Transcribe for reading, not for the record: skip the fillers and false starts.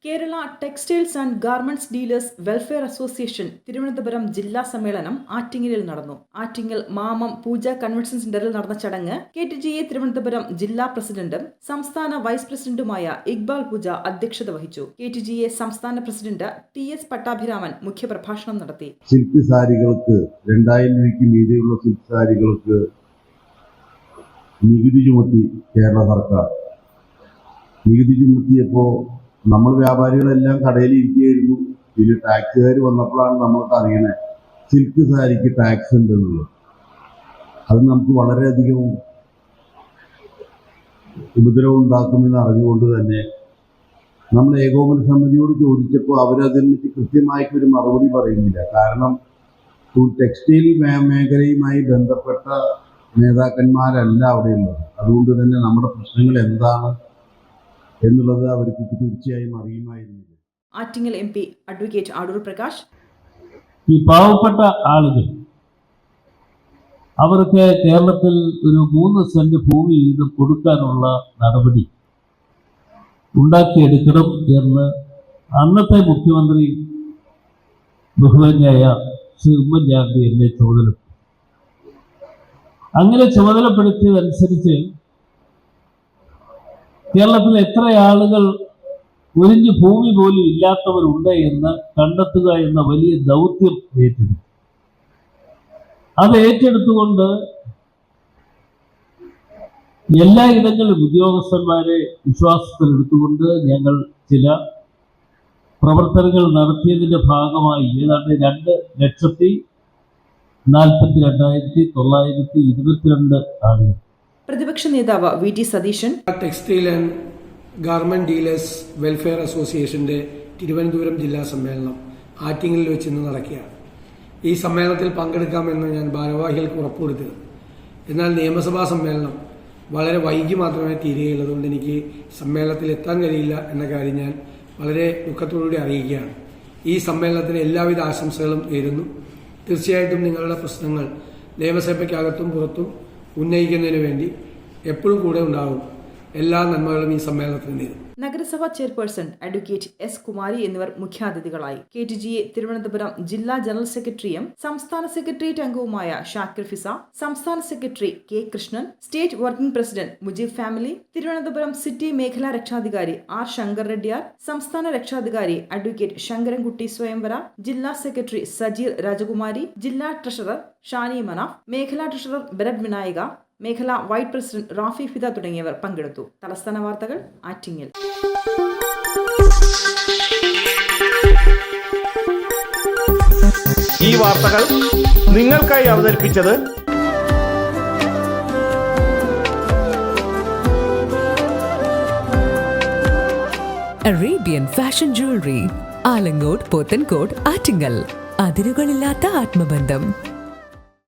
Kerala textiles and garments dealers welfare association Thiruvananthapuram ജില്ലാ സമ്മേളനം ആറ്റിങ്ങലിൽ നടന്നു. ആറ്റിങ്ങൽ മാമം പൂജ കൺവെൻഷൻ സെന്ററിൽ നടന്ന ചടങ്ങ് KTGA തിരുവനന്തപുരം ജില്ലാ പ്രസിഡന്റും സംസ്ഥാന വൈസ് പ്രസിഡന്റുമായ ഇക്ബാൽ പൂജ അധ്യക്ഷത വഹിച്ചു. KTGA സംസ്ഥാന പ്രസിഡന്റ് TS പട്ടാഭിരാമൻ മുഖ്യപ്രഭാഷണം നടത്തി. സിൽക്ക് സാരികൾക്ക് 2000 രൂപയ്ക്ക് മീതെയുള്ള സിൽക്ക് സാരികൾക്ക് നികുതി ചുമത്തി കേരള സർക്കാർ. നികുതി ചുമത്തിയപ്പോൾ നമ്മൾ വ്യാപാരികളെല്ലാം കടയിൽ ഇരിക്കുകയായിരുന്നു. ഇതിൽ ടാക്സുകാർ വന്നപ്പോഴാണ് നമ്മൾക്ക് അറിയണേ സിൽക്ക് സാരിക്ക് ടാക്സ് ഉണ്ടെന്നുള്ളത്. അത് നമുക്ക് വളരെയധികം ഉപദ്രവം ഉണ്ടാക്കുമെന്ന് അറിഞ്ഞുകൊണ്ട് തന്നെ നമ്മൾ ഏകോപന സമിതിയോട് ചോദിച്ചപ്പോൾ അവരതിനെ കൃത്യമായിട്ടൊരു മറുപടി പറയുന്നില്ല. കാരണം ടെക്സ്റ്റൈൽ മേഖലയുമായി ബന്ധപ്പെട്ട നേതാക്കന്മാരല്ല അവിടെയുള്ളത്. അതുകൊണ്ട് തന്നെ നമ്മുടെ പ്രശ്നങ്ങൾ എന്താണ് എന്നുള്ളത് അവർക്ക് തീർച്ചയായും അറിയുമായിരുന്നില്ല. ആറ്റിങ്ങൽ MP അഡ്വക്കേറ്റ് അടൂർ പ്രകാശ്, ഈ പാവപ്പെട്ട ആളുകൾ അവർക്ക് കേരളത്തിൽ ഒരു 3 സെന്റ് ഭൂമി വീതം കൊടുക്കാനുള്ള നടപടി ഉണ്ടാക്കിയെടുക്കണം എന്ന് അന്നത്തെ മുഖ്യമന്ത്രി ബഹുമാന്യായ ശ്രീ ഉമ്മൻചാണ്ടി എന്നെ ചുമതലപ്പെടുത്തി. അങ്ങനെ ചുമതലപ്പെടുത്തിയതനുസരിച്ച് കേരളത്തിൽ എത്ര ആളുകൾ ഒരിഞ്ച് ഭൂമി പോലും ഇല്ലാത്തവരുണ്ട് എന്ന് കണ്ടെത്തുക എന്ന വലിയ ദൗത്യം ഏറ്റെടുത്തു. അത് ഏറ്റെടുത്തുകൊണ്ട് എല്ലാ ഇടങ്ങളിലും ഉദ്യോഗസ്ഥന്മാരെ വിശ്വാസത്തിലെടുത്തുകൊണ്ട് ഞങ്ങൾ ചില പ്രവർത്തനങ്ങൾ നടത്തിയതിന്റെ ഭാഗമായി ഏതാണ്ട് 2,42,922 ആളുകൾ. പ്രതിപക്ഷ നേതാവ് VT Satheesan, textile and garment dealers welfare അസോസിയേഷന്റെ തിരുവനന്തപുരം ജില്ലാ സമ്മേളനം ആറ്റിങ്ങലിൽ വെച്ച് ഇന്ന് നടക്കുകയാണ്. ഈ സമ്മേളനത്തിൽ പങ്കെടുക്കാമെന്ന് ഞാൻ ഭാരവാഹികൾക്ക് ഉറപ്പുകൊടുത്തത്. എന്നാൽ നിയമസഭാ സമ്മേളനം വളരെ വൈകി മാത്രമേ തീരുകയുള്ളൂ. അതുകൊണ്ട് എനിക്ക് സമ്മേളനത്തിൽ എത്താൻ കഴിയില്ല എന്ന കാര്യം ഞാൻ വളരെ ദുഃഖത്തോടുകൂടി അറിയിക്കുകയാണ്. ഈ സമ്മേളനത്തിന് എല്ലാവിധ ആശംസകളും നേരുന്നു. തീർച്ചയായിട്ടും നിങ്ങളുടെ പ്രശ്നങ്ങൾ നിയമസഭയ്ക്കകത്തും പുറത്തും ഉന്നയിക്കുന്നതിന് വേണ്ടി എപ്പോഴും കൂടെ ഉണ്ടാകും. എല്ലാ നന്മകളും ഈ സമ്മേളനത്തിന് നേരും. നഗരസഭാ ചെയർപേഴ്സൺ അഡ്വക്കേറ്റ് S കുമാരി എന്നിവർ മുഖ്യാതിഥികളായി. KTGA തിരുവനന്തപുരം ജില്ലാ ജനറൽ സെക്രട്ടറിയും സംസ്ഥാന സെക്രട്ടേറിയറ്റ് അംഗവുമായ ഷാക്കിർ ഫിസ, സംസ്ഥാന secretary K Krishnan, state working president Mujeeb family, Thiruvananthapuram city മേഖലാ രക്ഷാധികാരി R ശങ്കർ റെഡ്ഡിയാർ, സംസ്ഥാന രക്ഷാധികാരി അഡ്വക്കേറ്റ് ശങ്കരൻകുട്ടി സ്വയംവര, ജില്ലാ സെക്രട്ടറി സജീർ രാജകുമാരി, ജില്ലാ ട്രഷറർ ഷാനി മനാഫ്, മേഖലാ ട്രഷറർ ബെരഡ് വിനായിക, മേഖലാ വൈസ് പ്രസിഡന്റ് റാഫി ഫിദ തുടങ്ങിയവർ പങ്കെടുത്തു. തലസ്ഥാന വാർത്തകൾ ആറ്റിങ്ങൽ. ഈ വാർത്തകൾ നിങ്ങൾക്കായി അവതരിപ്പിച്ചത് Arabian fashion jewellery, Alangode, Pothencode, Attingal. അതിരുകളില്ലാത്ത ആത്മബന്ധം.